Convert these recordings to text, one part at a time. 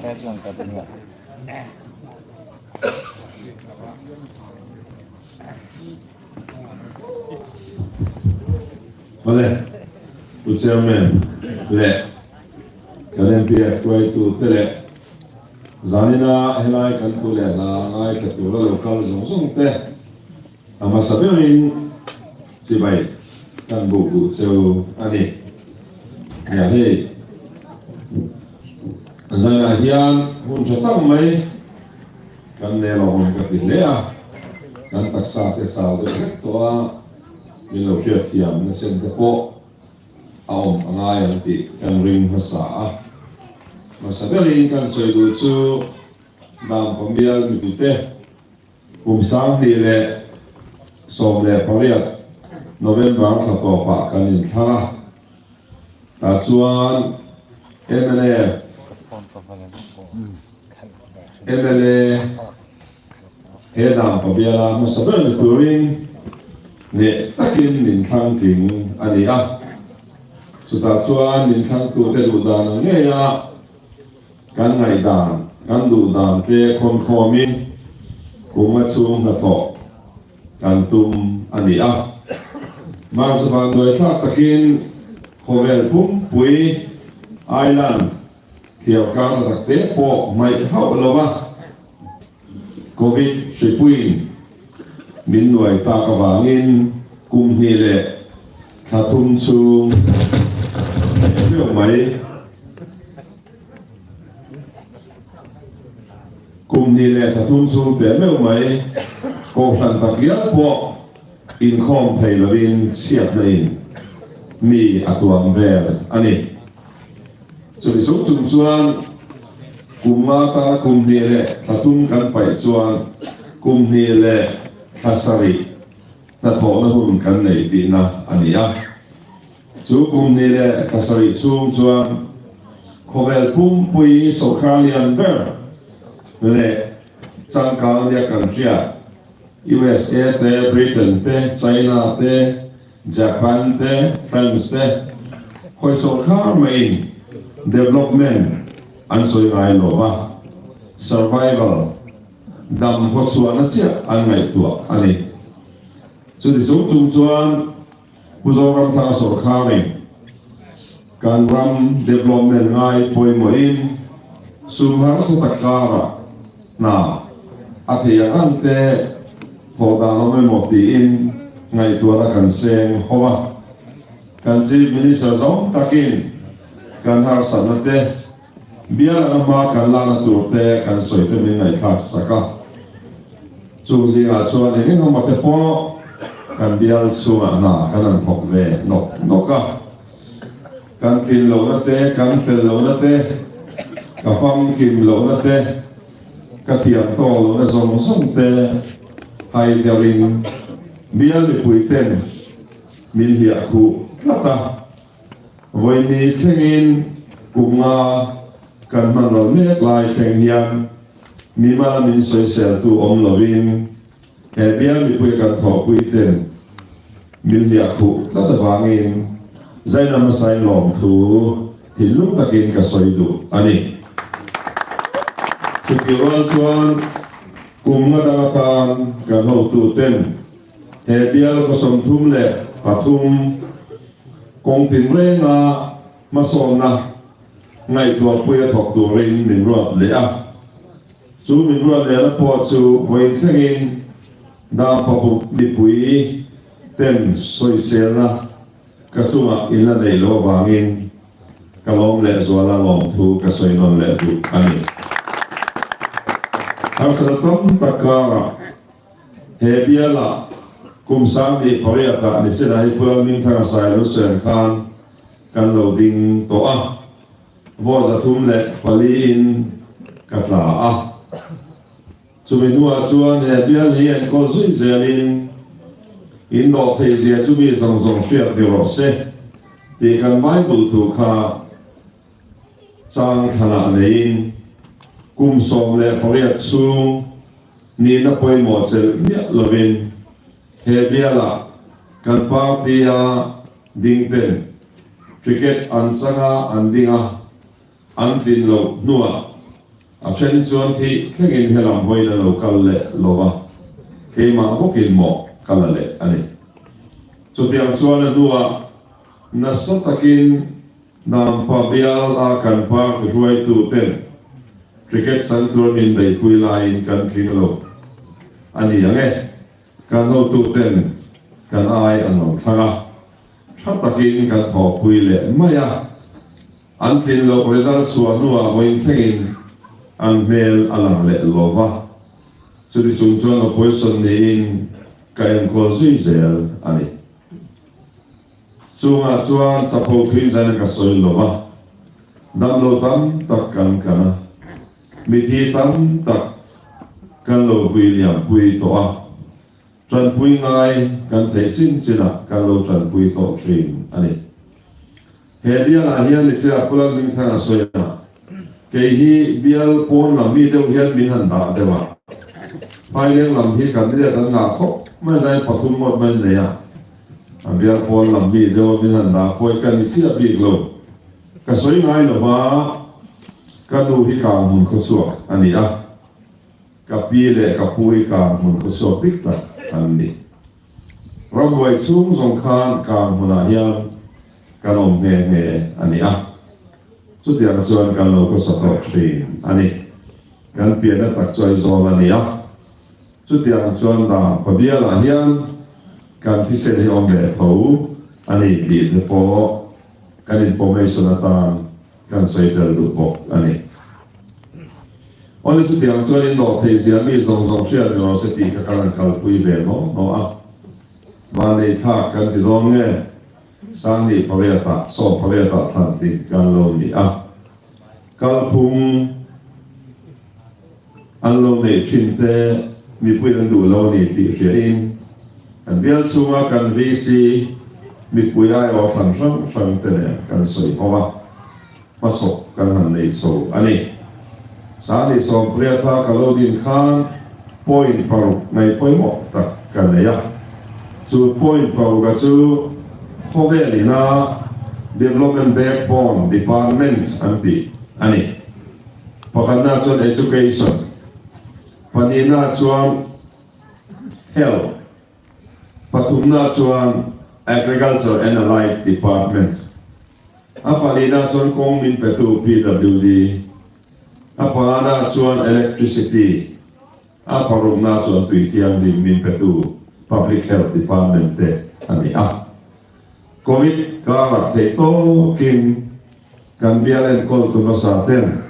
Xét rằng cả tình nguyện. Vale, o chairman le kan MPF way tu tele zanina helai kan tu le la ngai ka tu la local zong zong te ama saberin si bai kan bu bu cheu ani ya he zana hian hun thatam mai kan ne lo hon ka ti le a kan taksa te sao de to a min lo kia thiam na sen te po aom angai an ti kan ring hasa a masabeli kan soi du chu dam pamial mi te kum sang ti le som le pariat November tha to pa kan in tha ta chuan MLF he dam pamiala masabeli turing ne takin min thang thing ani a chuta chuan min thang tu te du dan nge ya kan ngai dan kan du dan te khon khomin kuma chung na tho kan tum ani a mar saban doi tha takin khovel pum pui island thiau ka ta te po mai hau lova covid shipuin min nuai ta ka wangin kum hi le thathum chung meu mai kum hi le thathum chung te meu mai ko san tak ya po in khom thei lovin siat nei mi atuam ver ani so di sung chung chuan kumata kum hi le thathum kan pai chuan kum hi le Kasari na thọ na hun kan nei ti na ania chu kum ni le kasari chung chuan khovel pum pui Australian ber le changkang ya kan ria USA te Britain te China te Japan te France te khoi so khar mai development an soi ngai lova survival dam ko chuan a chia an ngai tua ani chu ti chung chung chuan puzo ram tha so khari kan ram development ngai poi mo in sum har sa takara na athia an te thoda no me moti in ngai tua la kan seng howa kan si minister zong takin kan har sanate biar ama kan la na tur te kan soi te min ngai thak saka chu zinga chuan hin homa te po kan bial sunga na kan an thok ve noka kan kin lo na te kan fel lo na te ka fam kim lo na te ka thiam to lo na zong zong te hai derin bial li pui ten min hia khu kata voi ni thengin kunga kan man ro mek lai theng hian mi ma min soi sel tu om lovin he bial mi pui kan tho pui ten min hia khu ta wangin zaina ma sai lom thu thil lung takin ka soi du ani chuki wal chuan kunga da tan kan ho tu ten he bial ko som thum le pathum kong tin re na ma som na ngay tua pui thọc tu rin min ruột lệ à chú min ruột lệ là po chú với thengin da papu đi pui ten soi sel na ka chu ma in la nei lo wangin ka lom le zuala lom thu ka soi non le tu ani har sa tom takara he biala kum sang di pariata ni chena hi pula min thang sai lo sen khan kan lo ding to a vô za thum le pali in katla a chumi nuwa chuan he bial hi an kol zui zelin in do thei zia chumi zong zong fiat di ro se ti kan bible thu kha chang thana nein kum som le pariat chung ni na poi mo chel nia lovin he biala kan partia ding ten cricket an sanga an dinga an tin lo nuwa a chen chuan thi thlengin helam hoina lo kal le lova keima bokin mo kala le ani chutiang chuan a nuwa na satakin nam pa bial a kan pa ruai tu ten cricket central min bei pui line kan thing lo ani ange kan ho tu ten kan ai anom thanga thatakin kan tho pui le maya an tin lo result suwa nuwa moin thengin an mel alang le lova chudi chung chuan opposition ni in kain ko zui zel ani chunga chuan chapo thui zan ka soi lova dam lo tam tak kan kana mi thi tam tak kan lo William pui to a tran pui ngai kan the chin china kan lo tran pui to trin ani he dia la hian ni sia pulang ning thang soya ke hi bial pon la mi deuh hian min han da dewa pai leng lam hi kan dia kan nga kho ma zai pathum mot man le ya bial pon lam mi deuh min han da poi kan ni sia bi lo ka soi ngai lo ba ka nu hi ka mun kho suwa ani a ka pi le ka pui ka mun kho suwa pik ta ani ram wai chung zong khan ka muna hian kanom nge ani a chutiang chuan kan lo ko support thin ani kan piana tak choi zol ani a chutiang chuan da pabiala hian kan thi se hi om le tho ani di the po kan information ata kan soitel du po ani oli chutiang chuan in no thei zia mi zong zong chia university ka kan kal pui ve no a ma nei tha kan ti dong nge sang ni paveta so paveta than ti kan lo ni a kalpung an lo nei thin te mi pui an du lo ni ti hria in an bial sunga kan vc mi pui ai o than sang te ne kan soi owa pasok kan han nei so ani sa ni som priata kalodin khan point paru nei point mo ta kan ne ya chu point paru ga chu Khovelina Development Backbone Department anti ani pakana chuan education panina chuan health pathumna chuan agriculture and allied department apalina chuan kongmin petu PWD apalana chuan electricity aparumna chuan tuitiang min petu public health department te ani COVID karat te to kin kan bialen kol tu sa ten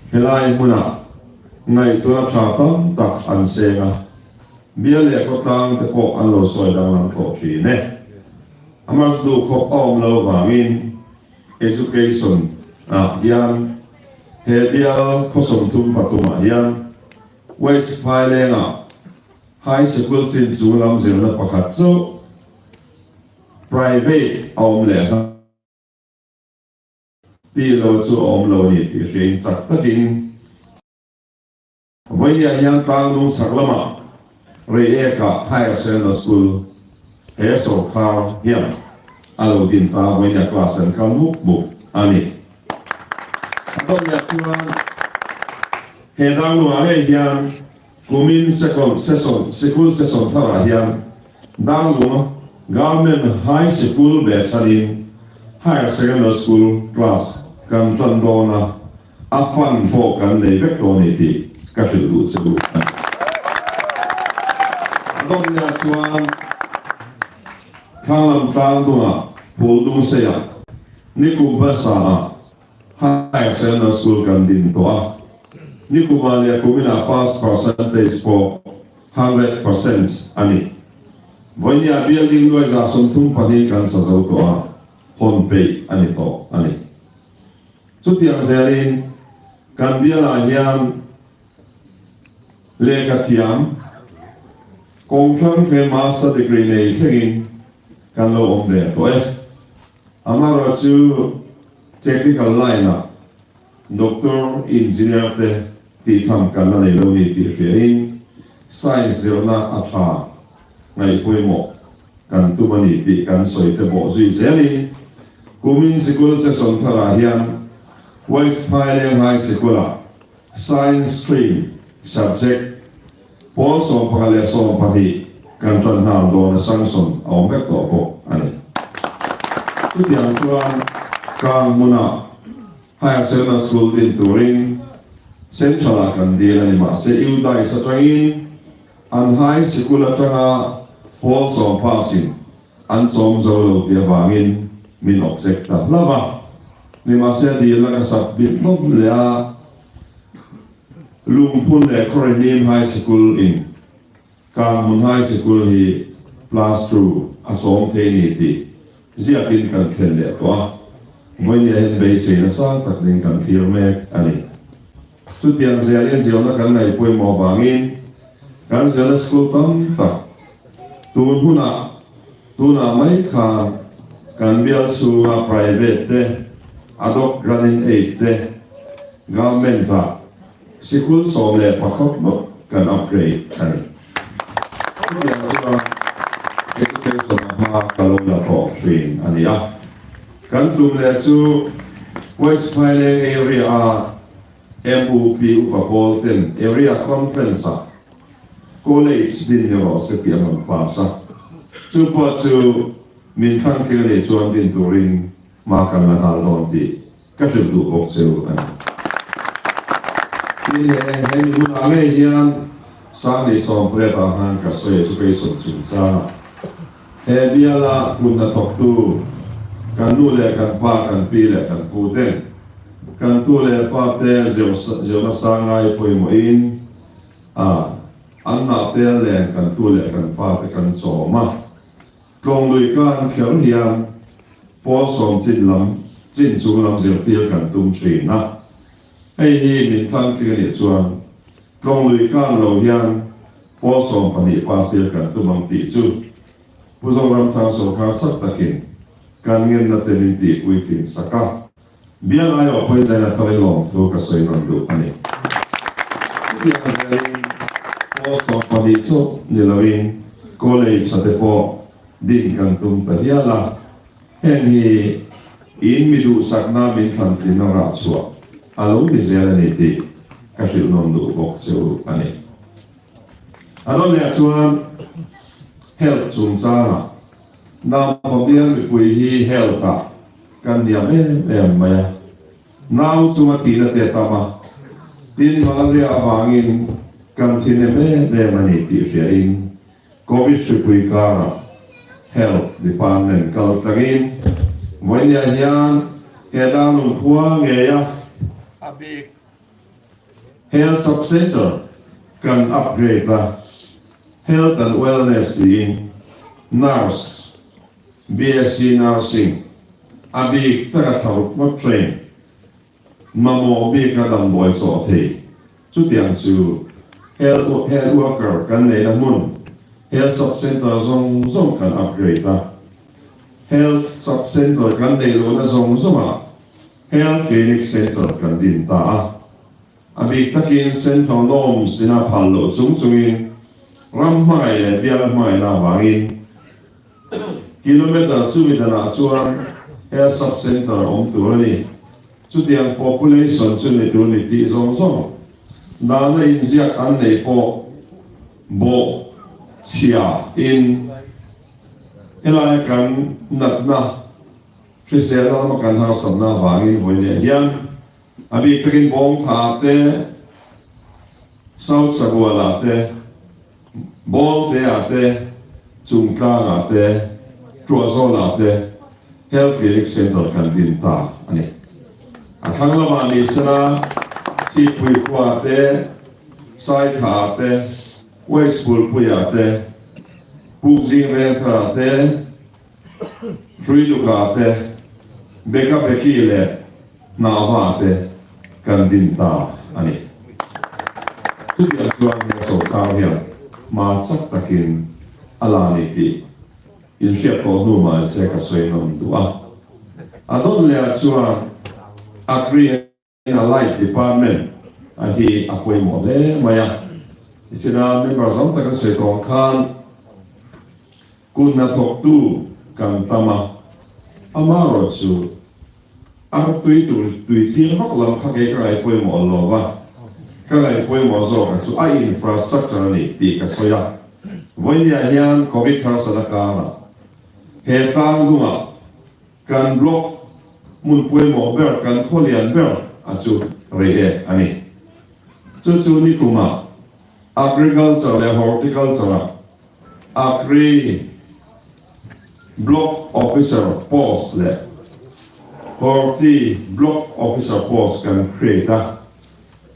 helai muna ngai tu na tha tam tak an senga biale ko tang te ko an lo soi dang lang ko thi ne amar du ko om lo wangin education yan he dia ko som tum patuma yan west pailenga high school chin chu lam zir na pakhat chu private om le ti lo chu om lo ni ti rein chak takin vaya yang tang lu saklama re eka higher secondary school he so kar hiam alo din ta vaya class an kan mu ani adon ya chuan he dang lu are hiam kumin second session school session thara hiam dang lu government high school besarin higher secondary school class kan tandona afan po kan nei vekoni ti ka filu chu adon ya chuan thalam tang dunga puldung seya niku basa higher secondary school kan din to niku malia kumina pass percentage for 100% ani Vanya building lo za som tum padi kan sa zo to hon pe ani to ani chutiang zelin kan biala hian le ka thiam kongthang fe master degree nei thengin kan lo om de to amaro chu technical line doctor engineer te ti tham kan la nei lo ni ti in science zero na atha ngai pui mo kan tu mani ti kan soi te bo zui zeli Kumin School sa Sontarahian, West Highland High School, Science Stream, Subject, Paul Som Pahalia Som Pati, Kantan Hamdo na Sangson, Aumek Toko, ani. Yang Chuan, Kang Muna, Higher Secondary School din Turing, Central Kandila ni Mase, Iuday sa Trangin, ang High School at Paul Som Pasin, ang Som Zolo Tiabangin, min objekta lava ni masya di lang sa bitnog lea lumpun le Korenim High School in Kamun High School hi plus 2 asong teniti ziakin kan kende toa monya hen base na sa takling kan firme ani sutian zialin ziona kan nai poi mo bangin kan ziala school tam ta tuna mai khan kan bial suha private te adok running aid te government ta sikul som le pakok no kan upgrade kan yang suha education ma kalula to train ania kan tum le chu West Highland area MUP Upapolten area conference college din yo sa piang pasa chu po chu min thang ke le chuan din turin ma kan na halon ti ka du ok seu an ti he mu na le yan sa ni som pre ta han ka so su pe so chu cha he biala kun na tok tu kan nu le kan pa kan pi le kan pu ten kan tu le fa te zeu na sa ngai poi mo in an na te le kan tu le kan fa te kan so ma Kong lui kan khéo hiền, po som chín chung lam diệu tiêu kan tum trì na. Hay hi min than kia địa chuan, kong lui kan lâu hiền, po som pani pa tiêu kan tum ang ti chu. Pusong ram thang so kha sắc takin, kan ngin na temin ti ui kin saka. Biar ayo poi jai na thari long thu ka soi ram du ani. Yang jai po som pani chu nilawin college sa depo. Din kan tum tadiala hen hi in midu sakna min than tin na ra chua alo ni zela ni ti ka hil non du bok cheu ani alo le chuan health chung cha na pamian mi pui hi health ta kan dia me maya nau chuma ti na te tama tin malaria awangin kan thine me mani ti in covid pui ka Health Department kalau tangin monya yang kedang lumpua ngaya abi Health Subcenter kan upgrade la Health and Wellness di nurse BSc Nursing abi taga tharuk mo train mamo bi kadang boy so the chu tiang chu health worker kan nei na mun Health Subcenter zong kan upgrade la. Health Subcenter kan nei lo na zong Health Clinic Center kan din ta. Abi takin central norm sina palo chung ram mai bial mai na wangin. Kilometer 2 na chuan Health Subcenter tu ni. Chu tiang population chu ni tu ni ti zong na na inziak an nei po bo chia in elai kan nat na Christiana ma kan ha sam na wangin voine hian abi takin bong tha te South Saguala te bol te ate chungka ate Tuazona te Health Clinic Center kan din ta ani athang la ni sana si pui kwa te sai tha te Westpool puyate, Pugzing rentrate, Fruiducate, Beka Bekile, Navate, Candinta, ani. Tutti al suo so kawia, ma saktakin alaniti. Il fiato numa se kasoi non dua. Adon le al suo agree in a light department, ati apoy mo le maya. Sina members ang taga setong kan kun na tok tu kan tama amaro chu tui tiếng mắc làm khắc cái cái quay mỏ lò va cái quay mỏ zo cái chu infrastructure này thì cái soya với nhà hiền covid khang sana ka na he tang dunga kan block mun quay mỏ ber kan kholian ber chu re ani chu ni kuma agriculture le horticulture agri block officer post le horti block officer post kan create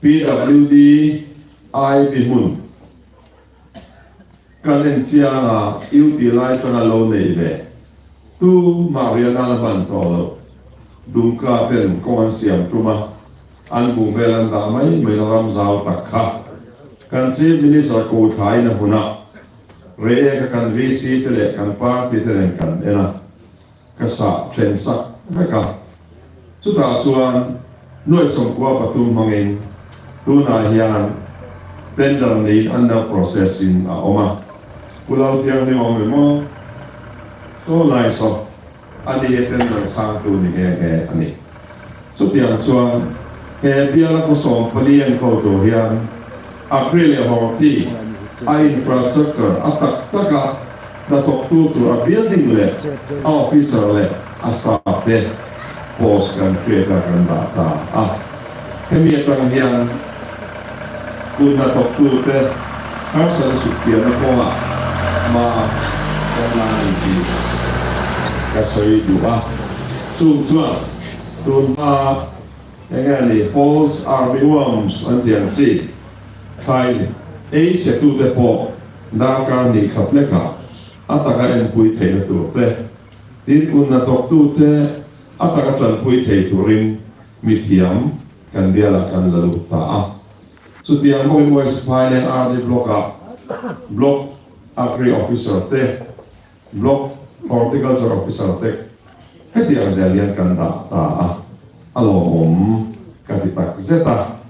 PWD ai bimun kan encia na utilize to na lo nei le tu mariana na ban to lo dungka pen kon siam tuma an bu melan da mai ram zau takha kan si minister ko thai na huna re ka kan VC tele kan party tele kan ena ka sa tren sa ka chu ta chuan noi som kwa patum mangin tu na hian tender ni under processing a oma pulau tiang ni mo so lai so ani tender sang tu ni he ani chu tiang chuan he biala ko som palian ko to hian April horti infrastructure atak taka na tu a building le officer le a staff de post kan create kan data kami tang hian kun na tu te har san suktia na ko ma online di ka soi dua chung tun pa ni false armyworms an tiang si khai se tu te po da ka ni khap le ka ataka en pui the tu te din kun na tu te ataka tran pui the tu rin mi thiam kan biala kan la lu ta chu tiang mo spy le army block agri officer te block horticulture officer te hetiang zalian kan da ta alom katitak zeta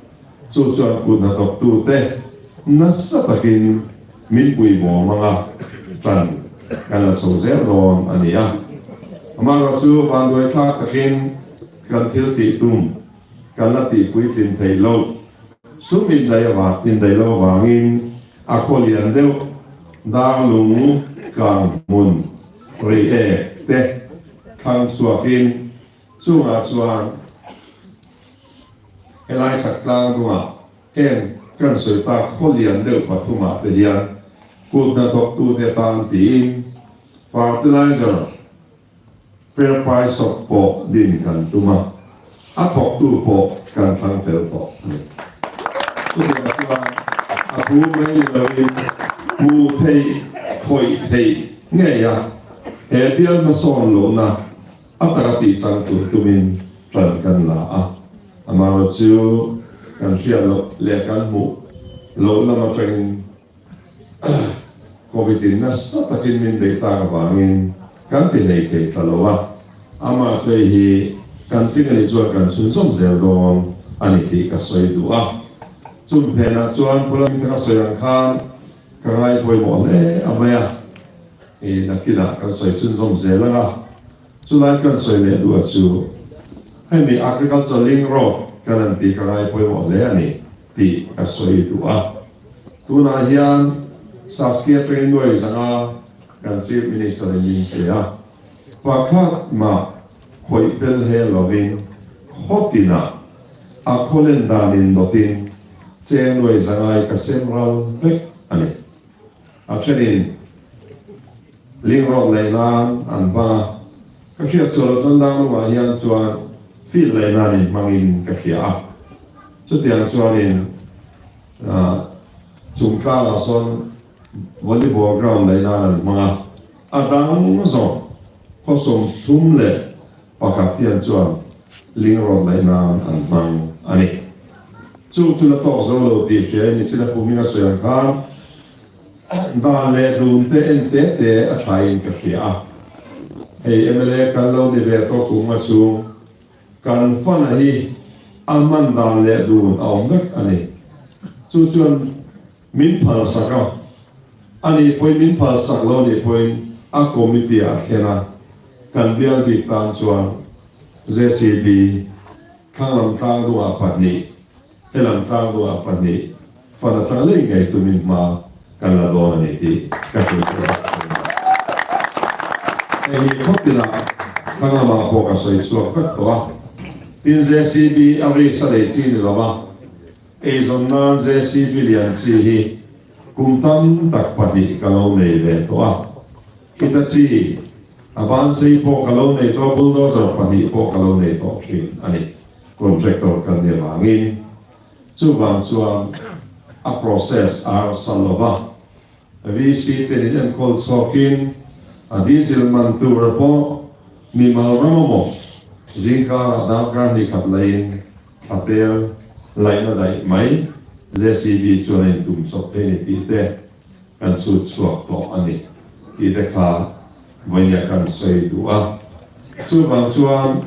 chu chuan kun na tu te nasatakin min pui mo mga tran kan la so zer don ania amara chu van doi thak takin kan thil ti tum kan la ti pui tin thei lo sumin dai wa tin dai lo wangin a kholian deu da lu kang mun ri te khang suakin chu nga chuan elai saklang dunga ken kan soi ta kholian deu pathuma te hian kun na tu te tan tin fertilizer fair price of po din kan tuma a tu po kan thang fel po tu na chuan a pu mai lo in pu thei khoi thei nge ya he bial ma son lo na atara ti chang tu min tran kan la amaro chu kan hialo le kan mu lo lama tren covid na sa takin min data ka bangin kan ti nei te talowa ama chei hi kan ti ni chuan kan sun som zel don ani ti ka soi du chum phena chuan pulam ka soi ang khan ka ngai poi mo le amaya e nakila kan soi sun som zel la chuan kan soi le du chu hai mi agriculture link road kan ti ka ngai poi mo le ani ti ka soi du tu na hian Saskia Trainway sanga kan chief minister ni ke pakhat ma khoi pel he loving hotina a kholen danin notin chenway sanga ka central bek ani apsenin lingro leinan an ba ka khia chol ton dang ma hian chuan fil leinan mangin ka khia chutiang chuanin chungka la son volleyball ground leinan mga adang zo kosom tumle pakatian chuan lingro leinan an mang ani chu na to zo lo ti fe ni chila pumina soyan khan da le dum te en te a thai ka khia ei emele kan lo ni ve to kuma su kan fan hi aman da le dun aum mek ani chu chuan min phal saka ani poi min phal sak lo ni poi a committee a khena kan bial bi tan chuan JCB khang lam tang du a pani helam tang du a pani fana tang le ngai tu min ma kan la do ni ti ka tu ei khopila khang lam a po ka soi suak ka to a tin JCB ari sa le chi ni lawa ei zon na JCB lian chi hi kum tam tak pani ka lo nei ve to a kita chi avance po ka lo nei to bulldozer pani po ka lo nei to thin ani contractor kan ne wangin chu bang chuan a process ar salova VC teniden call sokin a diesel man tu repo mi mal romo zinka dakar ni khat lain apel laina dai mai JCB chuan tum sok te ni ti te kan su chuak to ani ti te kha voinia kan sei du a chu bang chuan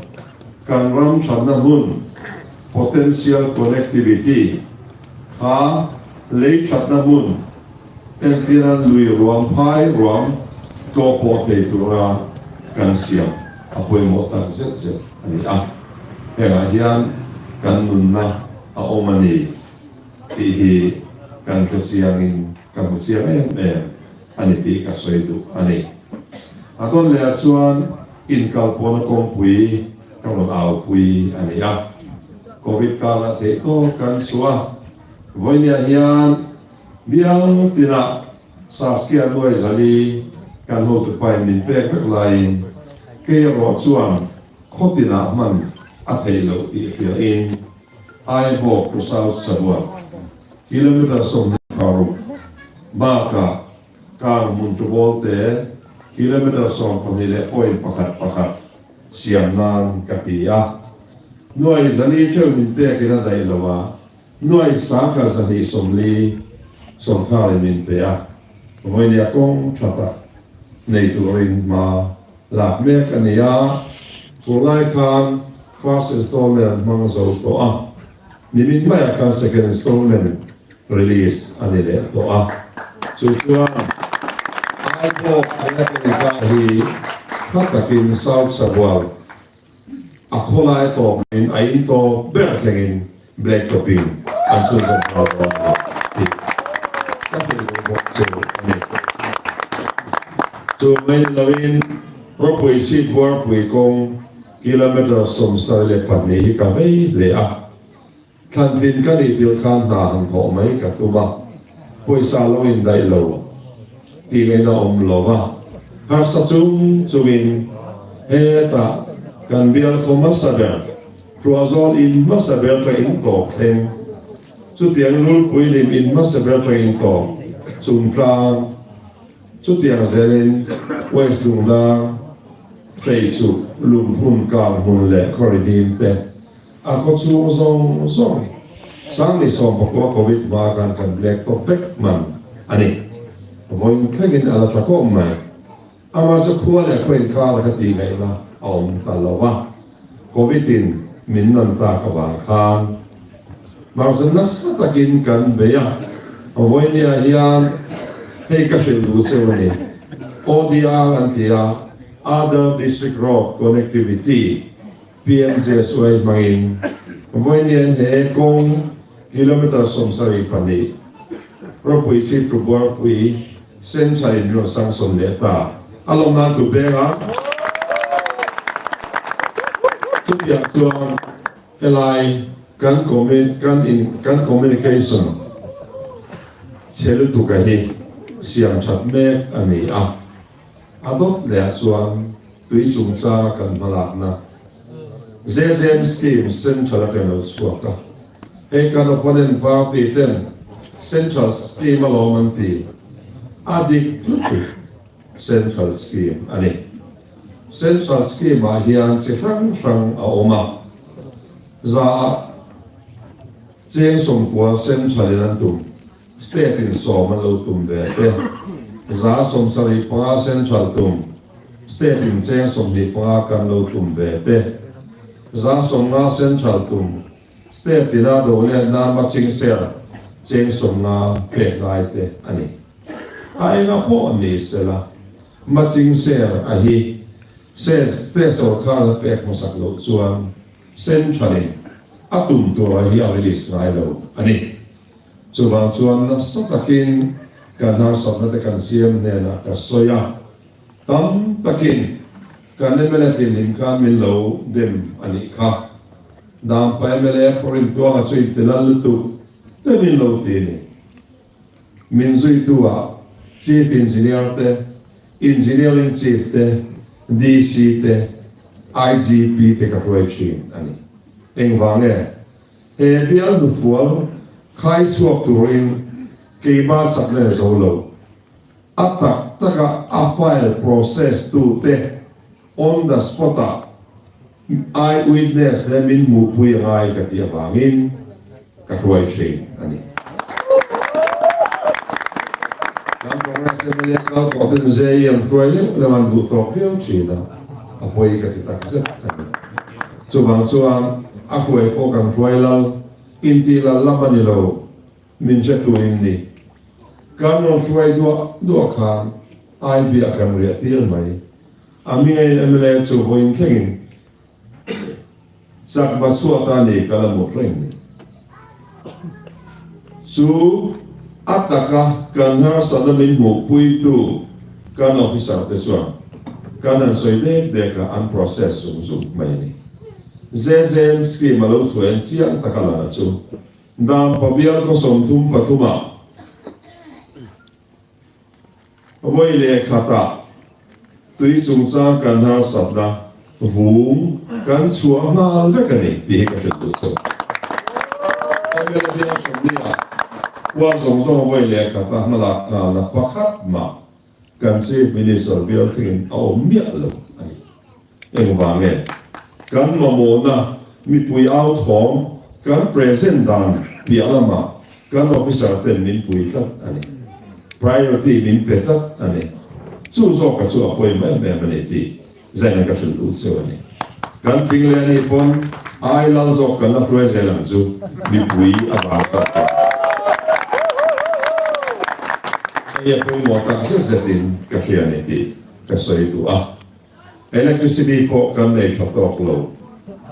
kan ram thamna hun potential connectivity kha lei thatna hun entiran lui ruam phai ruam to po te tura kan siam apoi mo tak zet zet ani a hera hian kan nun na a omani ti hi kan ka siangin kan mo siang ani ti ka soidu ani aton le chuan in kalpona kong pui kan au pui ani a covid kala te to kan suwa voinia hian biang tina saskia loi zali kan ho tu pai min pe pek lain ke ro chuan khotina man a theilo ti pia in ai bo ku south sabwa kilometer som karu baka kang mun tu bolte kilometer som pamile point pakat siam nan kapia noi zani cheu min pe kina dai lawa noi saka zani somli som khale min pe a moi ne kong thata nei turin ma lak me kania kulai kan first installment mang zo to a ni min mai kan second installment release ani le to a chu chuan ai ko ana ka hi khatakin south sabwal a kholai to in ai to ber thengin black topping an su zo to ti ka ti ko se ni so mai lovin propoi sit war pui kong kilometer som sale pani ka vei le a than tin ka ni til khan na han ko mai ka tu ba poi sa lo in dai lo ti le na om lo ba har sa chuin he ta kan bial ko masaber tuazol in masaber tra in to theng chu tiang lul pui lim in masaber tra in to chum tlang chu tiang zelen west dung la trei chu lum hun ka hun le koridim te a ko chu zong sang ni som ko covid ma kan black to pek man ani voin thegin ala ta ko mai ama chu khua le khoin ka la ka ti ngai la om ta lo wa covid in min nan ta ka wa khan mar zan nas takin kan be ya voin ya hian hei ka shil du se ni ODR antia other district road connectivity PMJ suai mangin voinian he kong kilometer som sari pani propui si tu bor pui sen chai no sang som leta alom na tu bera tu ya chuan elai kan communication chelu tu ka hi siam chat me ani a adot le chuan tui chung cha kan malak na ZZM scheme central kan suaka e kan opponent party ten central scheme alomanti adik central scheme ani central scheme a hian che rang a oma za cheng som kwa central lan tum state in som lo tum de te za som sari pa central tum state in cheng som ni pa kan lo tum de te za som na central tum state in a do le na ma ching ser cheng som na pe lai te ani ai na po ni sela ma ching ser a hi se so khala pek masak lo chuan centrally atum to hi a release ngai lo ani chuwang chuan na satakin kan har sapna te kan siam ne na ka soya tam takin kan ne mele tin lim kan min lo dem ani kha dam pa mele porin to a chui telal tu te min lo ti ni min zui tu a chief engineer te engineering chief te DC te IGP te ka projection ani eng wange e bial du fual khai chuak turin ke ba chak le zo lo atak taka a file process tu te on the spot eyewitness le min mu pui ngai ka tia wangin ka projection ani Sebenarnya kalau potensi yang kuali lewat butuh China, apa yang kita kasih? Cuba aku ekokan kuali inti lama ni lo menjatu ini. Kalau kuali dua kan, IB akan lihat dia mai. Ami emele cuba ingin sak basuatan ni kalau mungkin. Ataka kan har sadamin mo puitu kan officer te chuan kan an soide de ka an process sum mai ni zezem ski malo chuan chiang takala chu dam pabial ko som thum patuma voile khata tui chung cha kan har sabda vung kan chuang na lekani ti ka tu so ai bia som dia qua dòng dòng về lệ cả ta là pakhat mà cần si minister biểu hiện ổn miệng luôn anh vàng nghe cần mà muốn na mi pui out home cần present dan bia lama cần officer tên min pui tất anh priority min pet tất anh chú do cả chú apoi mẹ mình thì dành cái phần đủ siêu anh cần tiếng lên này pon ai lao do cần là present làm chú mi pui about ia pun mota sesetin kafian itu kasih itu electricity po kami katok lo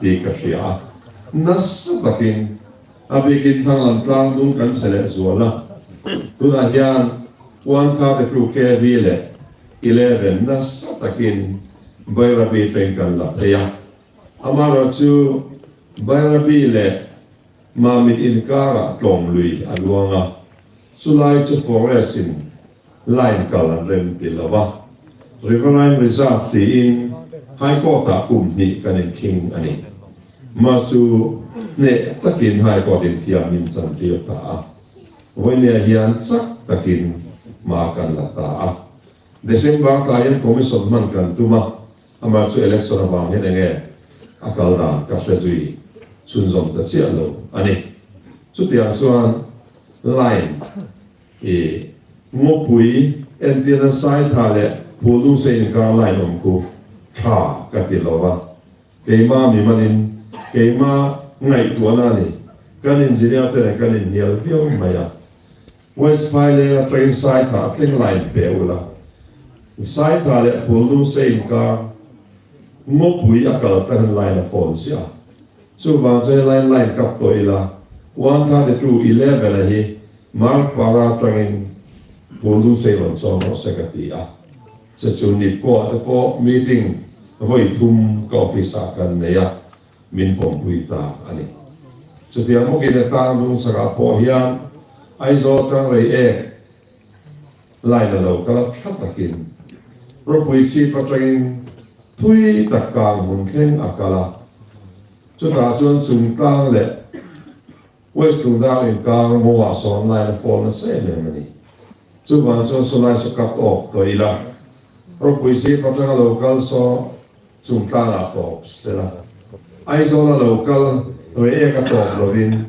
di kafia nas takin abikin tangan tanggung kan selesai zuala tu nahian one car the crew ke vile 11 nas takin bayrabi pengkan la ya amaro chu bayrabi le mamit inkara tong lui aluanga sulai chu forestin line kalan rem tilawa riverine reserve ti in high court ni kanin king ani masu ne takin high court in tiam min san ti ta wenia hian sak takin ma kan la ta December client commission man kan tuma ama chu election awang he nge akal da ka sezui sunzom ta chia lo ani chu tiang suan line ngô bùi em tiên là sai thà lệ phù du sinh cả lại nông cụ thà cả tiền lâu ba cái ma mi mà nên cái ma ngày tuổi nào này cái nên gì đó thế này cái nên nhiều phiếu mày West Phile train sai thà train line béo là sai thà lệ phù du sinh cả ngô bùi à cả cái line phone xia chú vàng chơi line cắt tuổi là one thà the two 11 là hi mark para train Polu Ceylon sono sekatia. Sejunit ko atau ko meeting voi thum office akan neya min pompuita ani. Setiap mungkin datang dun sakapo hian aizo tang rei lain lalu kalau katakin propuisi patring tui takang mungkin akala. Sudah jual sungkang le West sungkang ingkang mua son lain phone sele mani. Cuba so sulai so cut off to ila. Propuisi patang local so sungkang atop stela. Aizo la local rei kat off lovin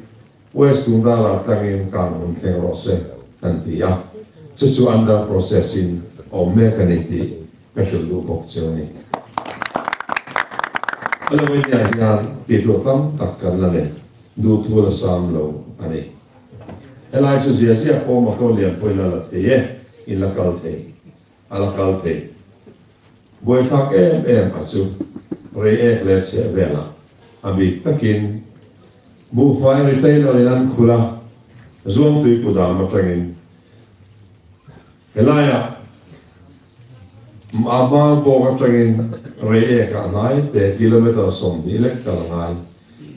West sungkang tangin kang mungkin rose nantiya. Cucu anda processing o mekaniti kasulu bokcioni. Alam mo niya yan, dito tam takkan lale, dutu la samlo, ani. Elai so siya po matolian po ilalat kaya, ilakalte, alakalte. buổi thác em ở chỗ rồi lệ sẽ về là abi takin bu phai retail ở nan khula zuang tui pu dal ma trangin helaya ma bo ka trangin rồi ka nai te kilometer som ni lek ka ngai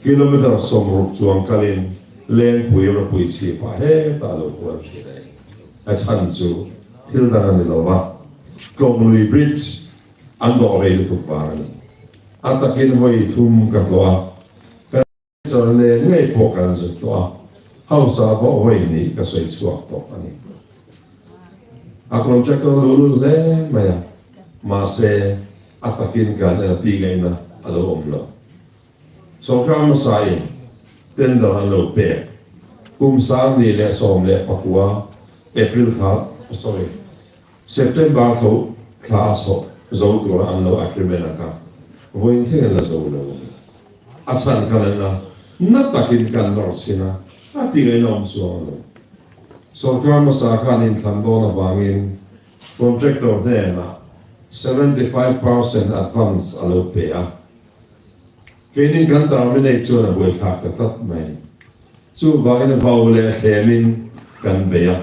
kilometer som ruk chuang kalin len pui ra pui chi pa he ta lo ko chi dai a chan chu thil da ni lo ba Kong Louis Bridge an do re lu tu pa ni atakin voi thum ka lo ka so le ngai po kan zo to hau sa bo voi ni ka soi chuak to ani akron chak to lu le ma se atakin ka na ti ngai na alo om lo so ka ma sai ten da lo pe kum sa ni le som le pakua April sorry September tho class ho zo tu an lo akrimena ka voin the la zo lo asan ka na takin kan no sina ati ngai nom so lo so ka ma sa ka nin tham do na wangin contractor de na 75% advance alo pe a kenin kan ta me nei chu na boi thak ta tat mai chu wangin vau le themin kan be a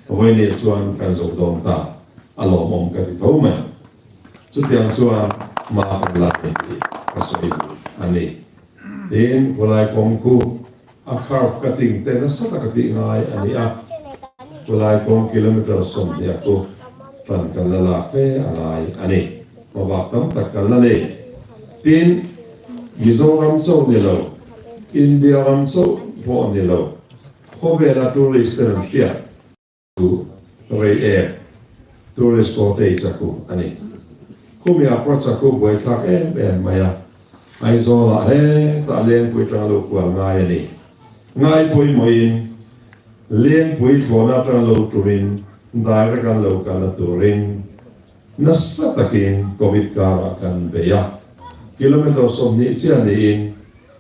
voi ni chuan kan zo dom ta alo mom ka ti tho mai chu tiang chuan ma la ni ka soi ani tin kulai kong ku a carve cutting te na sa ka ti ngai ani a kulai kong kilometer som ya ko tan kan la fe alai ani ma ba tam tak kan la le tin Mizoram so ni lo India ram so po ni lo ko be la tourist ram hia tu rei tourist cottage aku ani kumi apa caku buat tak maya ai zo la ta len pui tra lo kwa ngai ni ngai pui moin len pui fona tra lo turin dai ra kan lo kan turin nasa takin covid ka kan beya kilometer som ni sia ni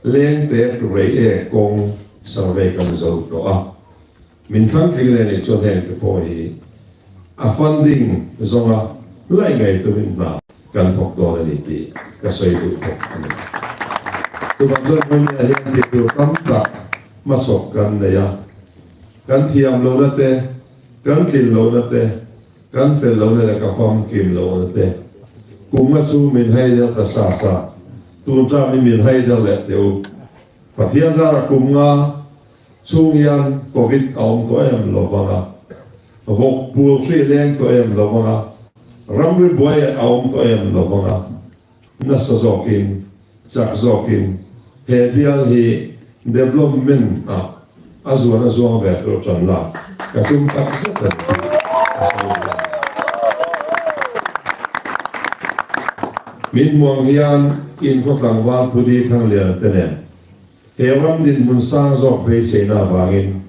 len te rei kong survey kan zo to a min khang thing le ni cho den to po hi a funding zonga lai ngai to min na kan thok to ni ti ka soi du to ani tu ban zo ni a hian ti tu tam ta ma sok kan ne ya kan thiam lo na te kan kin lo na te kan fel lo na ka fam kim lo na te kum ma su min hai da ta sa sa tu tra min hai da le teu pathia za kum nga chung yan covid aum to em lo wanga vok pul fi leng to em lo wanga ramri boy aum to em lo wanga nasa zokin chak zokin he bial hi development azwana zo ve to chan la ka tum tak sa ta min muang hian in ko tlangwa pudi thang lian tenen Eram din munsang zok be sena wangin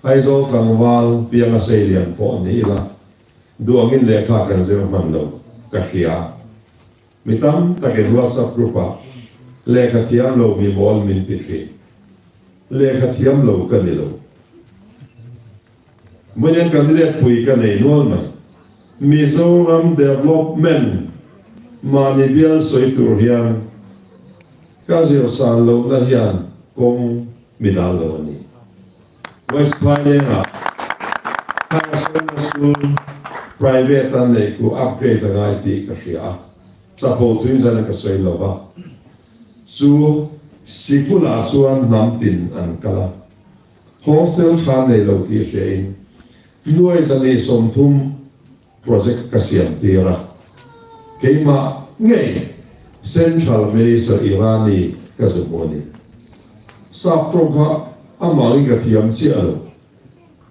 ai zo tlangwal pianga selian po ni la duangin lekha kan zema man lo ka khia mitam takin WhatsApp group a lekha thiam lo mi bol min pikhi lekha thiam lo kan ni lo menen kan le pui kan nei nol mai Mizoram development mani bial soitur hian ka zio san lo na hian kong midalo ni West Pioneer Harrison School private an le ku upgrade ang IT ka siya sa po tuwing sa nakasay lova su sikula suan namtin ang kala hostel kan le lo ti siya in nuay sa ni somtum project kasiyang tira kay ma ngay Central Minister Irani kasuboni sa prongka amali ka thiam si alo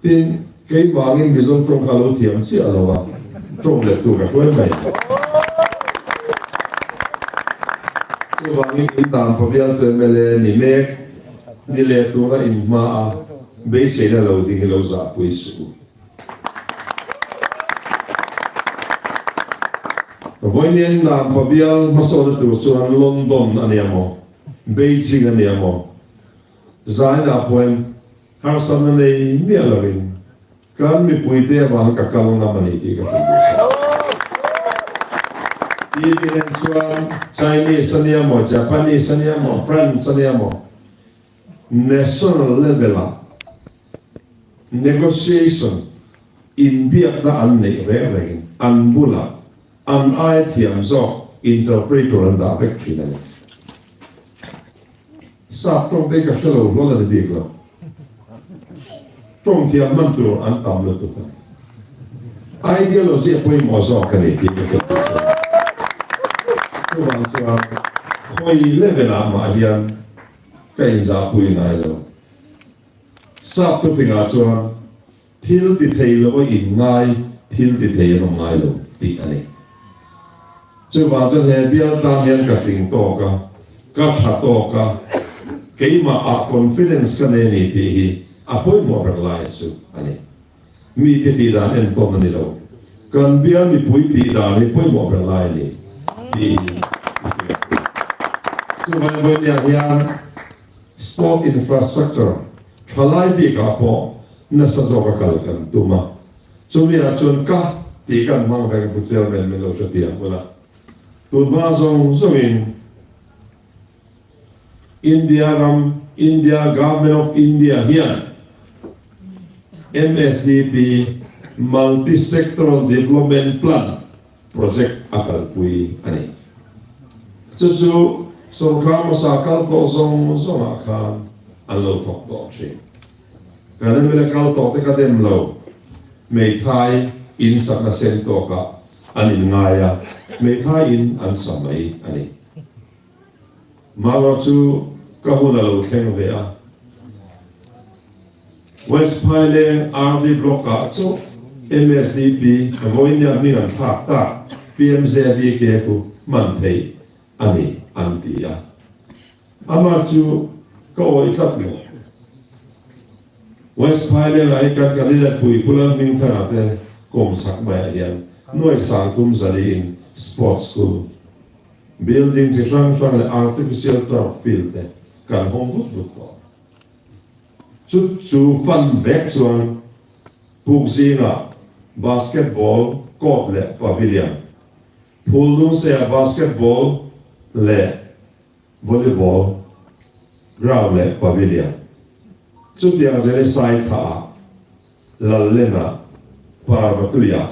tin kay wangin gizong prongka lo thiam si alo ba trong le tu ka tuan mai tu wangin intang pabial tu mele ni mek ni le tu na in ma a be se na lo ding lo za puisu voinen na pabial masol tu chuan London aniamo Beijing aniamo zaina poem har samane mialarin kan mi puite wa ka kalonga mani ti ka Even chuan Chinese ania mo Japanese ania mo French ania mo national level negotiation in biak na an nei re an bula an ai thiam zo interpreter and da vek thina sa trong de ka shalo lo la de ko trong thiam man tu an tam lo tu ideology poi mo zo ka ni ti ko tu wang chuan khoi level ma hian kai za pui nai lo sa tu finga chuan thil ti thei lo in ngai thil ti thei lo ngai lo ti ani chu ba chuan he bia ta hian ka ting to ka tha to ka keima a confidence ka ne ni ti hi a poi mo ra lai chu ani mi ti da en to ni lo kan bia mi pui ti da ni poi mo ra lai ni ti chu ba when ya sport infrastructure thalai bi ka po na sa zo ka kal kan tuma chu mi a chun ka ti kan mang ka bu chel men me lo ti a wala tu ma zong in India government of India here MSDP multi-sectoral development plan project akal pui ani chu sorkar masakal to zong akan alo thok to che kadem le kal to te kadem lo mei thai in sakna sen to ka ani ngaya mei thai in an samai ani maro chu ka huna lo thleng ve a West Highland RD block ka chu MSDP voinya mi an thak ta PMZV ke ku man thei ani antia ama chu ko itap lo West Highland ai kan kalila pui pulang ming thana te kom sak ba yan noi sang tum zali in sports school building ti rang le artificial turf field te kan hom vut ko chu fan vek chuan pukzinga basketball court le pavilion phulung se basketball le volleyball ground le pavilion chu tiang zele sai tha lalena parvatuya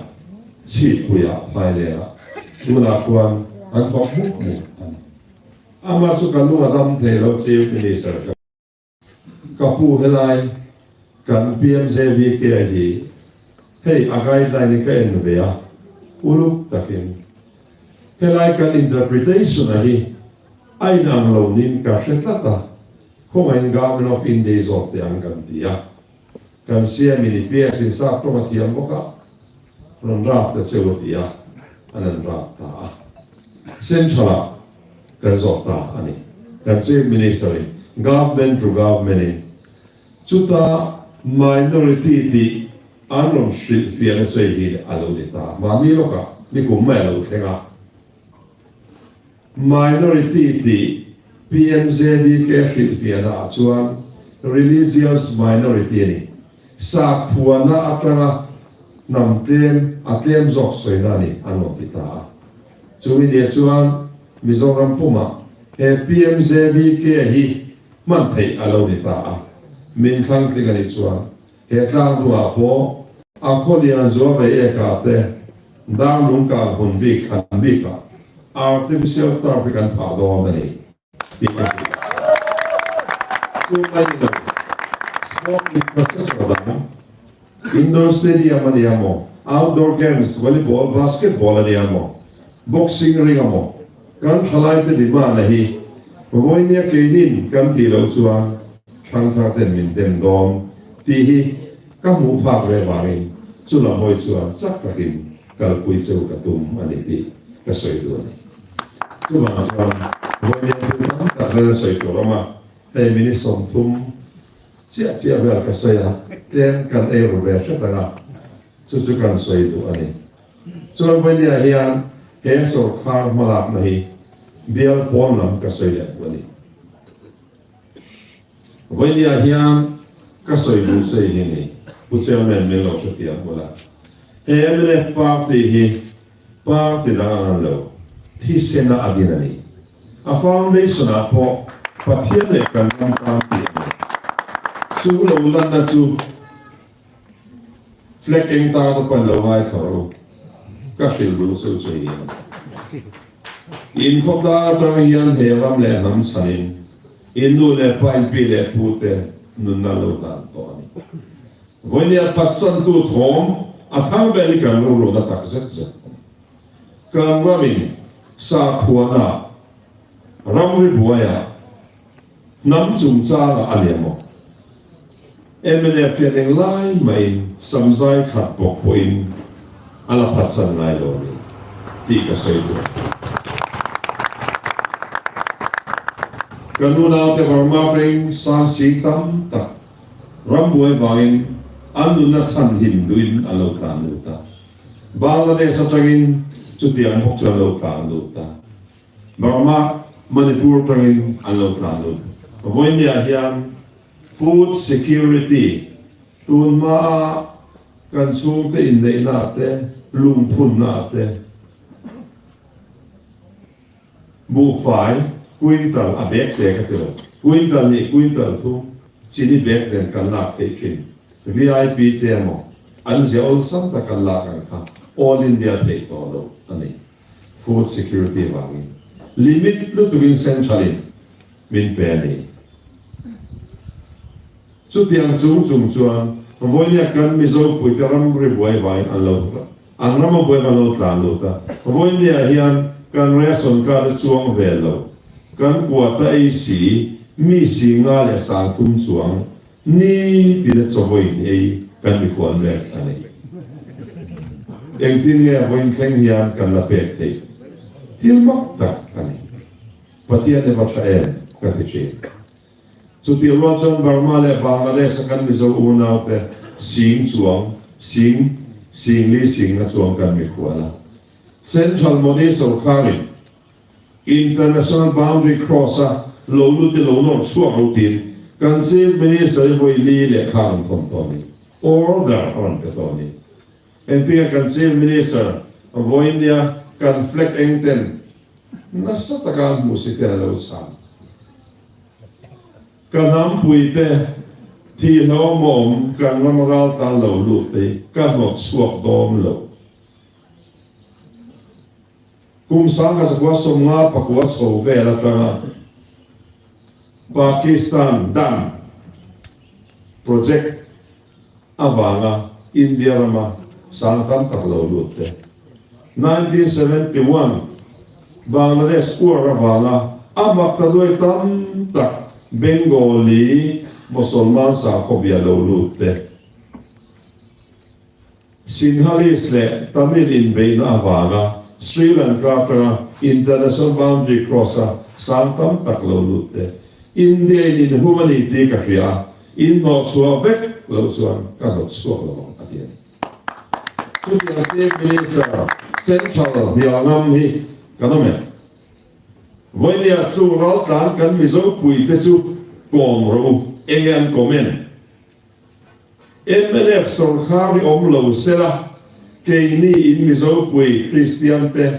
chi puya pailera tuna kwan an thok mu ama chu kanu adam thelo chief minister kapu helai kan PMJV ke hi hei agai dai ni ka en vea uluk takin helai kan interpretation hi ai nang lo nin ka hretata khomai government of India zot te ang kan dia kan sia mini PS in sa to mathiam boka ron ra ta chewotia anan ra ta central kan zot ta ani kan chief minister government to government chuta minority ti anom street fiel sei hi alo ta ma mi loka ni kum ma lo thenga minority ti PMJV ke street fiel a chuan religious minority ni sa phuana atanga namtem atlem zok soina ni anom ti ta chumi de chuan Mizoram puma he PMJV ke hi man thei alo ta min khang ti gani chuan he tlang ruwa po a kholian zo ve e ka te dang lung ka hun bi khan bi ka artificial turf kan pa do mani ti ka chu mai no sport infrastructure da indoor stadium ani amo outdoor games volleyball basketball ani amo boxing ring amo kan khalai te di ma na hi voinia ke nin kan ti lo chuan thang ten min dem dom ti hi ka mu phak re wangin chu la hoi chuan chak takin kal pui cheu ka tum ani ti ka soi du ani chu ma chuan voinia te ka ka soi to rama te mini som thum chia vel ka soi a ten kan e ro ve tanga chu kan soi du ani chuan voinia hian he sorkar malak na hi bial pon lam ka soi le ani voinia hian ka soi du sei hi ni pu cheu men me lo thia bola MNF party hi party da an lo thi sena adinani a foundation apo pathian le kan ram tam ti su lo lan na chu flek eng ta to pan lo hai tharo ka khil lu so chei in khop da to hian he ram le nam sanin in nu le pai pi le pu te nun na lo dan to ani vonia patsan tu thom a thang bel kan ro da tak zet zet kan ramin sa khuana ram ri buaya nam chung cha la aliamo emele feeling lai mai samzai khat pok poin ala patsan nai lo ni ti ka sei tu kanuna pe varma pring sa sitam ta ram buai vain anu na san him duin alo ta nu ta Bangladesh atangin chutiang hok cha lo ta nu ta Burma Manipur tangin alo ta nu voinia hian food security tun ma kan sung te in nei na te lung phun na te bu fai quintal a bek te ka te quintal ni quintal thu chini bek den kan na te kin VIP te mo an je ol sam ta kan la kan kha all India te to lo ani food security wangi limit lu tuin central min pe ni chu tiang chung chung chuan voinia kan mi zo pui taram ri buai vai an lo an ram buai va lo tla lo ta voinia hian kan reson ka chuang ve lo kan kwa ta ai si mi si nga le sang thum chuang ni ti le chawoi ei kan mi kwan le ani eng tin nge voin thleng hian kan la pek thei til mak tak ani patia de va tha en ka ti che chu ti ro chon Burma le Bangladesh kan mi zo una te sing chuang sing li sing na chuang kan mi kwala central modi sarkari international boundary crosser lo lu te lo no chuang lo tin kan se minister voi li le khang thom toni order on ka toni en pia kan se minister voinia kan flek engten nasa takan musite lo sam kan ham pui te thi lo mom kan mamoral ta lo lu te kan not suak dom lo kum sang ka sakwa somnga pakwa so ve la tanga Pakistan dam project avanga India rama sangtam tak lo lu te 1971 Bangladesh ur avanga amak ta doi tam tak Bengali Musulman sa khobia lo lu te Sinhalese le Tamil in beina avanga Sri Lanka ka international boundary crosser santam tak lo lu te India in humanity ka kya in no chua vek lo chuan ka no chua lo atien chu ya se minister central diangam hi kanome voinia chu ral tan kan mi zo pui te chu kom ro engam komen MLF sorkhari om lo sela keini in mi zo pui Christian te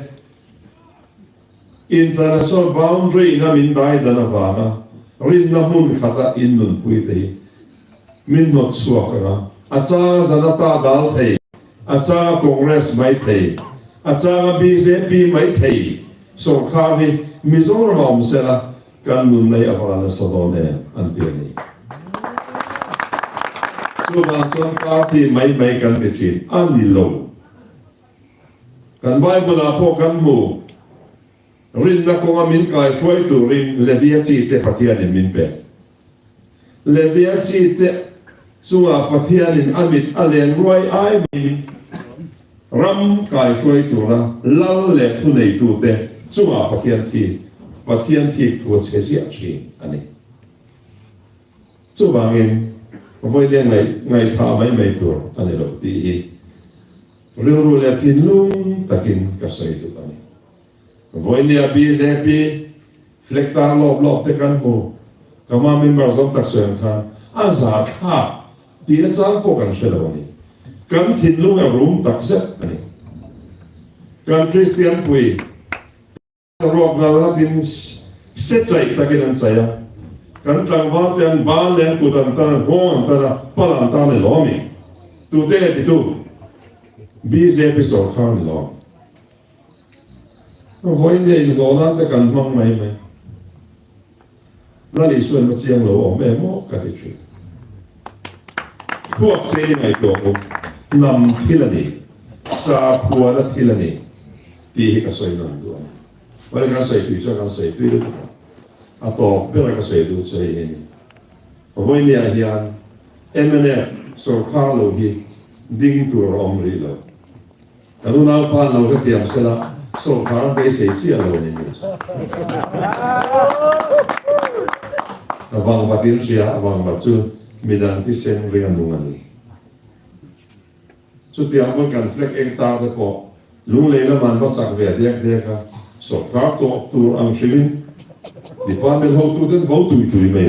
international boundary na min dai dana vana rin na mun khata in nun pui te min not suakara acha zanata dal thei acha congress mai thei acha BJP mai thei sorkhari Mizoram om sela kan nun nei avana sadone anteni Sudan party mai kan between ani lo kan Bible apo kan mu rin na ko min kai foi tu rin levia chi te pathian min pe levia chi te sunga pathian in amit alen roi ai min ram kai foi tu ra lal le thu nei tu te sunga pathian thi tu che sia chi ani chu bangin voi le ngai tha mai tu ani lo ti ru le tin lung takin ka sai tu ani voinia BJP flekta lob te kan mo kama member zom tak sen kha azat ha ti na chang po kan shelo ni kan thin lung a room tak set ani kan Christian pui rộp vào tin xét chạy ta cái lần chạy kan tlang va ten ba len ku tan ta go ta ra pa lan ta ne lo mi tu te ti tu BJP so khan lo no voi ne lo na ta kan mang mai mai la li suan ma chiang lo o me mo ka ti chuพวกเซในตัวผมนำที่ละนี่ซาพัวละที่ละนี่ตีให้กับสวยนั่นด้วยวันนี้ก็ใส่ถุยช่วยกันใส่ถุยด้วยอ่ะต่อเรื่องอะไรก็ใส่ดูใส่เองวันนี้อาจารย์สุขภาพเราดีดิ้งตัวเราไม่ดีแล้วแต่ดูน่าพาเราก็เตรียมเสร็จแล้วสุขภาพได้เสียเสียเราเนี่ยระวังบัดนี้เสียระวังบัดจุมีดังที่เซนเรียนรู้กันสุดที่อากันเฟล็กเองตาตะโกลุงเลยละมันก็สักเวียดเดียกสอบการตัวอังชีวินดิพาเป็นหัวตัวเดินหัวตุยไม่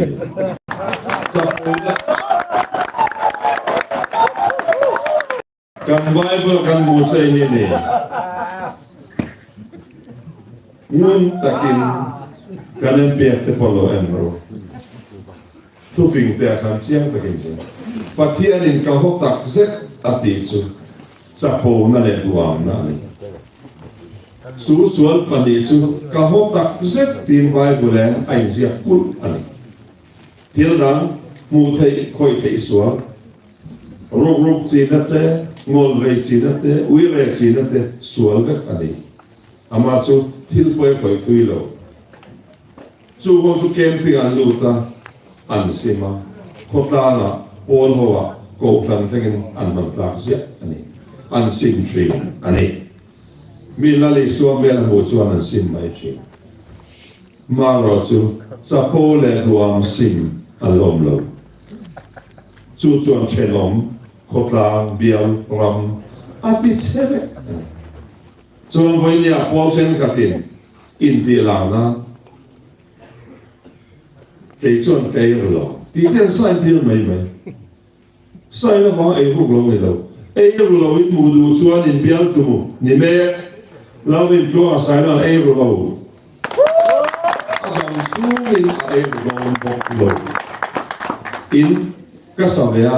กันไว้เพื่อกันบูชาเนี่ยนุ่นตะกินกันเปียกเตปโลเอ็มโรทุกสิ่งแต่ขันเสียงตะกินปัจเจียนินเขาตักเซ็ตอดีตสุดจะโผล่นั่นแหละตัวนั่นนี่สู้สวนปฏิสุดเขาตักเซ็ตทีมไว้บุแลไอเสียกุลอันนี้เที่ยวนั้นมูเทยคอยเทยสวนรูปสีนั่นเตะงอลเวสีนั่นเตะอุยเวสีนั่นเตะสวนก็อันนี้อามาจูทิลไปคอยคุยเราจูก็จูเกมพิการลูตาอันสิมาขดลานะโอนหัวโกฟันเท่งอันมันตากเสียอันนี้อันสิมทรีอันนี้มีลาลิสวมเบลหัวจวนอันสิมไม่ทรีมาเราจูจะโพเลหัวสิมอารมณ์เราจูจวนเชลมขดลาเบียลรำอาทิตย์เสร็จจวนวันนี้พอเช่นกันอินเดียลานะเกยจวนเกยรู้ที่เทียนใส่เทียนไม่ใส่แล้วฟังไอ้พวกเราไม่รู้ไอ้พวกเราอินมูดูส่วนอินเบียลตัวนี่แม่เราอินตัวใส่แล้วไอ้พวกเราอาจารย์สู้อินไอ้พวกเราบอกเราอินก็สมัย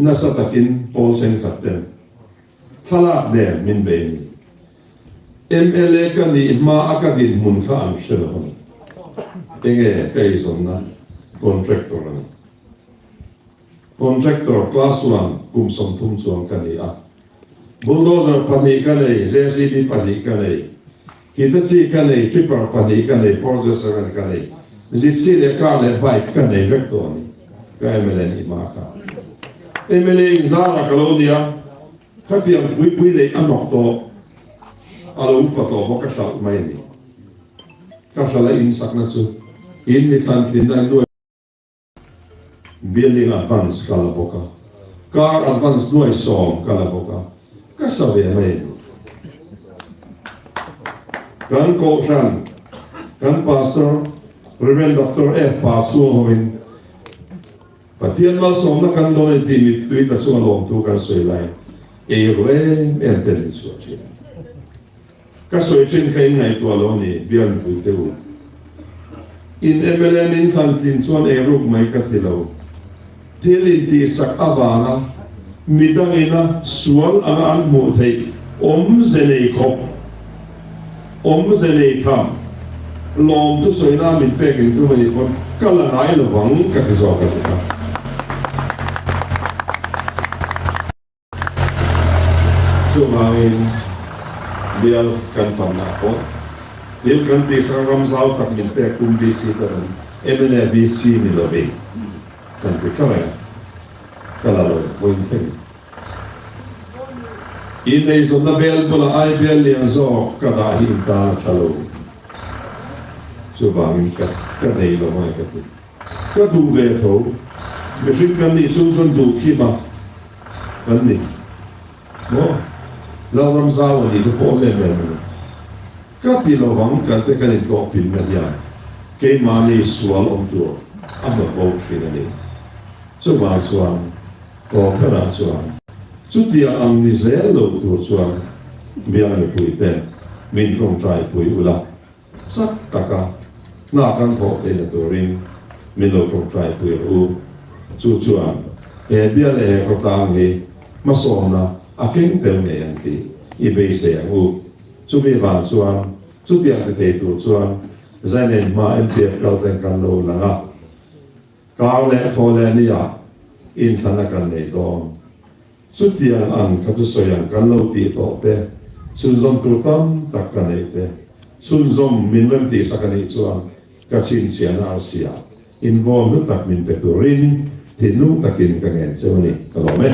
น่าสัตย์กินโพลเซนขัดเต็มทลาดเดิมมินเบนMLA กันนี่มาอากาดินมุนข้ามเชื่อมันเองเกยสมนะcontractor นะ contractor class 1กุมสมทุมสวงกันนี่อ่ะ bulldozer ปนิกันเลย JCB ปนิกันเลยฮิตาชิกันเลย Tipper ปนิกันเลย Forza 7กันเลย Gypsy เลขาเลย Bike กันเลย Vector นี่ก็ MLA นี่มาค่ะ MLA อินซาร์กโลเดียถ้าเพียงวิเลยอันนอกโตอาลูกตัวพวกกษัตริย์ไม่มีกษัตริย์อินสักนั่นสุดอินมีทันทินได้ด้วยเบียร์ลิงอัดวันส์กาลาโบกาการอัดวันส์ด้วยสองกาลาโบกากษัตริย์ไม่มีการโคชันการพาสเตอร์เรเวนด็อกเตอร์พาสูงวินปฏิญาณสมนักการโดนทีมิตุยตัดส่วนลงทุกันสวยเลยเอเร่เอ็นเทนนิสวชิก็สวยจริงแค่ไหนตัวเราเนี่ยเบียนดูเตวอินMLAอินทันทินส่วนรูปไม่กัดที่เราเทลินที่สักอาวานะมีดังอินะส่วนอันมุทัยเจเนยคบเจเนยคำลองทุกส่วนน้ามินเป็กอินตัวมันคนก็ละนายระวังกับที่สองกันนะครับส่วนมาเองเดียวกันฝันหนักเดียวกันที่สังคมสาวตัดมินเป็กคุมบีซีกันMLAบีซีนี่เราเองกันไปเข้าไปก็เราวันที่อินในส่วนนั้นเบลบุลไอเบลเลียนโซก็ได้หินตาทะลุส่วนบางก็ได้ลงมาก็ติก็ดูเวทไม่ใช่กันนี่ส่วนดูขี้มากันนี่โน้เรารำซาวันนี้ก็พอเล่นแบบนี้ก็ที่เราหวังกันแต่กันในตัวพิมพ์กันอย่างเกมานี่สวลองตัวอันนั้นโอเคนั่นเองส่วนบางส่วนก็พระส่วนสุดที่อันนี้เซลล์ตัวส่วนเบียร์คุยเต้ min rong trai pui ula sak taka na kan tho te na turin min lo rong trai pui u chu chuan e bia le ko tang hi ma so na a keng tel ne an ti i be se u chu be van chuan chu tiang te tu chuan zainen ma em pia kal ten kan lo la nga kaw le tho le ni ya in thana kan nei dom chu tiang an ka tu soyang kan lo ti to te sun zom tu tam tak kan nei te sun zom min len ti sakani chuan ka chin sia na sia in bom nu tak min pe tu rin ti nu takin ka ngen cheu ni ka lo me